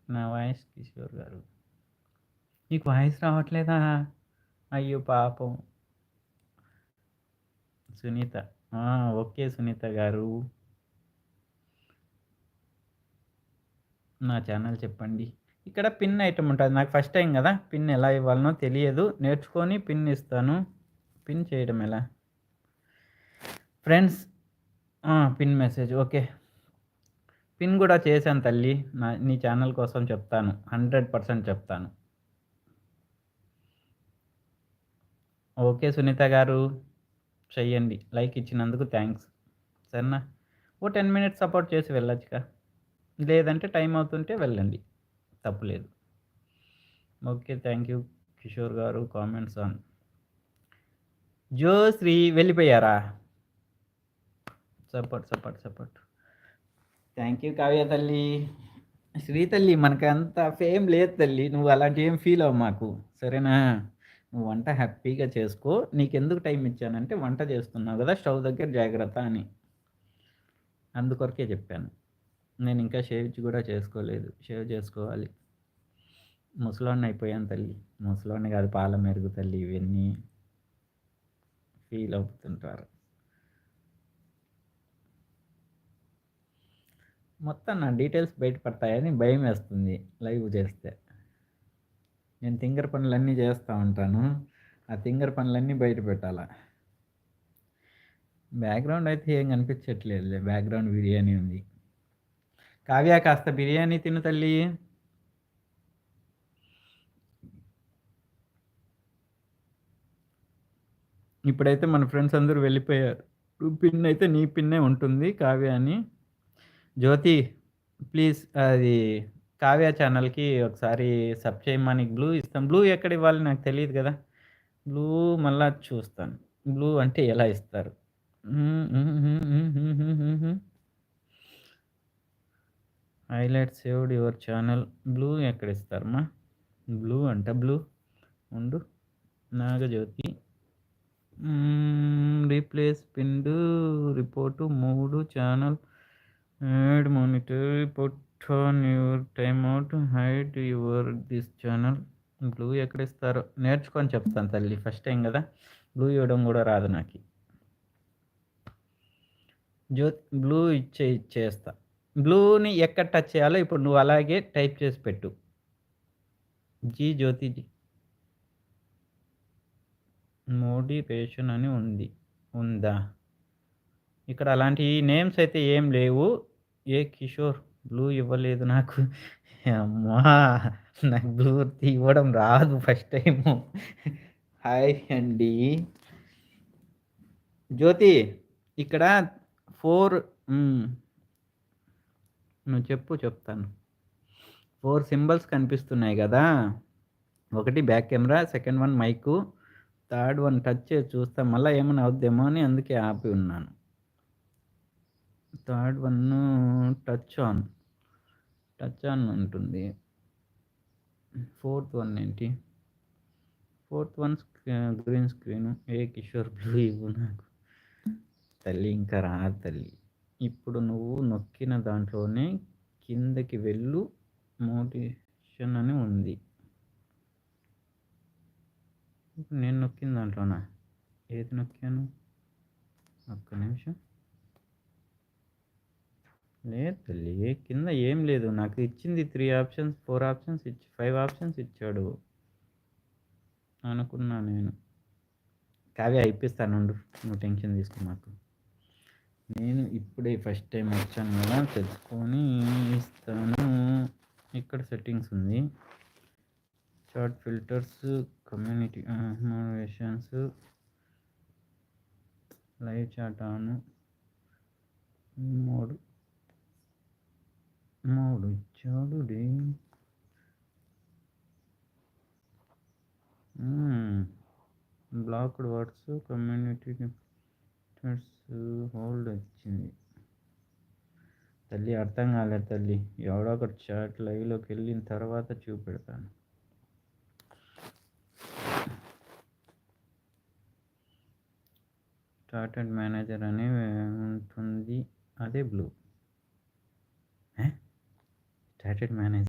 నా వాయిస్ కిషోర్ గారు. నీకు వాయిస్ రావట్లేదా? అయ్యో పాపం! సునీత. ఆ! ఓకే సునీత గారు. నా ఛానల్ చెప్పండి. ఇక్కడ పిన్ ఐటెమ్ ఉంటది. నాకు ఫస్ట్ టైమ్ గదా! పిన్ ఎలా ఇవ్వాలనో తెలియదు. నేర్చుకొని పిన్ ఇస్తాను. పిన్ చేయడం ఎలా? Friends pin message okay. Pin గూడా చేశాను తల్లి. నీ ఛానల్ కోసం చెప్తాను. 100% చెప్తాను. ఓకే సునీత గారు. చెయ్యండి. లైక్ ఇచ్చినందుకు థాంక్స్. సరేనా? ఓ 10 మినిట్స్ సపోర్ట్ చేసి వెళ్ళొచ్చుగా. లేదంటే టైం అవుతుంటే వెళ్ళండి. తప్పులేదు. ఓకే. థాంక్ యూ కిషోర్ గారు. Comments on. జోశ్రీ వెళ్ళిపోయారా? సపోర్ట్. థాంక్ యూ కావ్య తల్లి. శ్రీ తల్లి మనకంత ఫేమ్ లేదు తల్లి. నువ్వు అలాంటివి ఏం ఫీల్ అవ్వమాకు. సరేనా? నువ్వు వంట హ్యాపీగా చేసుకో. నీకెందుకు టైం ఇచ్చానంటే వంట చేస్తున్నావు గదా! స్టవ్ దగ్గర జాగ్రత్త అని. అందుకొరకే చెప్పాను. నేనింకా గూడా చేసుకోలేదు. షేవ్ చేసుకోవాలి. ముసలోడిని అయిపోయాను తల్లి. ముసలోడిని కాదు పాల మెరుగు తల్లి ఇవన్నీ ఫీల్ అవుతుంటారు. మొత్తం నా డీటెయిల్స్ బయటపడతాయని భయమేస్తుంది లైవ్ చేస్తే. నేను తింగర పనులన్నీ చేస్తా ఉంటాను. ఆ తింగర పనులన్నీ బయట పెట్టాలా. బ్యాక్‌గ్రౌండ్ అయితే ఏం కనిపించట్లేదులే. బ్యాక్‌గ్రౌండ్ బిర్యానీ ఉంది. కావ్య కాస్త బిర్యానీ తిను తల్లి. ఇప్పుడైతే మన ఫ్రెండ్స్ అందరూ వెళ్ళిపోయారు. పిన్ అయితే నీ పిన్నే ఉంటుంది కావ్య అని. జ్యోతి ప్లీజ్ అది కావ్య ఛానల్‌కి ఒకసారి సబ్ చేయమని బ్లూ ఇస్తాం. బ్లూ ఎక్కడ ఇవ్వాలి నాకు తెలీదు గదా! బ్లూ మళ్ళా చూస్తాను. బ్లూ అంటే ఎలా ఇస్తారు? Highlight saved your channel. Blue ఎక్కడ ఇస్తారమ్మా? బ్లూ అంట బ్లూ ఉండు. Nagajyothi replace pinned report 3 channel add monitor put on your time out hide your this channel. Blue ఎక్కడ ఇస్తారో నేర్చుకొని చెప్తాను తల్లి. ఫస్ట్ టైం గదా! బ్లూ ఇవ్వడం గూడా రాదు నాకి. బ్లూ ఇచ్చేస్తా. బ్లూని ఎక్కడ టచ్ చేయాలో ఇప్పుడు నువ్వు అలాగే టైప్ చేసి పెట్టు. జ్యోతి మోటివేషన్ అని ఉందా? ఇక్కడ అలాంటి నేమ్స్ అయితే ఏం లేవు. ఏ కిషోర్ బ్లూ ఇవ్వలేదు నాకు. అమ్మా! నాకు బ్లూ ఇవ్వడం రాదు ఫస్ట్ టైము. హాయ్ అండి. జ్యోతి ఇక్కడ 4 నువ్వు చెప్తాను. 4 సింబల్స్ కనిపిస్తున్నాయి గదా! ఒకటి back camera, second one mic, third one touch చేసి చూస్తా మళ్ళా ఏమన్నా అవుద్దేమో అని అందుకే ఆపి ఉన్నాను. థర్డ్ వన్ టచ్ ఆన్ ఉంటుంది. ఫోర్త్ వన్ ఏంటి? Fourth one green screen. ఏ కిషోర్ బ్లూ ఇవ్వు నాకు. తల్లి ఇంకా రాదు తల్లి. ఇప్పుడు నువ్వు నొక్కిన దాంట్లోనే కిందకి వెళ్ళు మోటివేషన్ అని ఉంది. నేను నొక్కిన దాంట్లోనా? ఏది నొక్కాను? ఒక్క నిమిషం. లేదు తల్లి కింద ఏం లేదు. నాకు ఇచ్చింది 3 ఆప్షన్స్, 4 ఆప్షన్స్ 5 ఆప్షన్స్ ఇచ్చాడు అనుకున్నా నేను. కావ్య ఇప్పిస్తానుండు. నువ్వు టెన్షన్ తీసుకో మాకు. నేను ఇప్పుడే ఫస్ట్ టైం వచ్చాను కదా తెలుసుకొని ఇస్తాను. ఇక్కడ సెట్టింగ్స్ ఉంది. Chat filters, community motivations, live chat on mode ఇచ్చాడు డే. బ్లాక్డ్ వర్డ్స్ కమ్యూనిటీ హోల్డ్ వచ్చింది. తల్లి అర్థం కాలేదు తల్లి. ఎవడో ఒకటి చాట్ లైవ్లోకి వెళ్ళిన తర్వాత చూపెడతాను. స్టార్టెడ్ మేనేజర్ అని ఉంటుంది. అదే బ్లూ. Started manager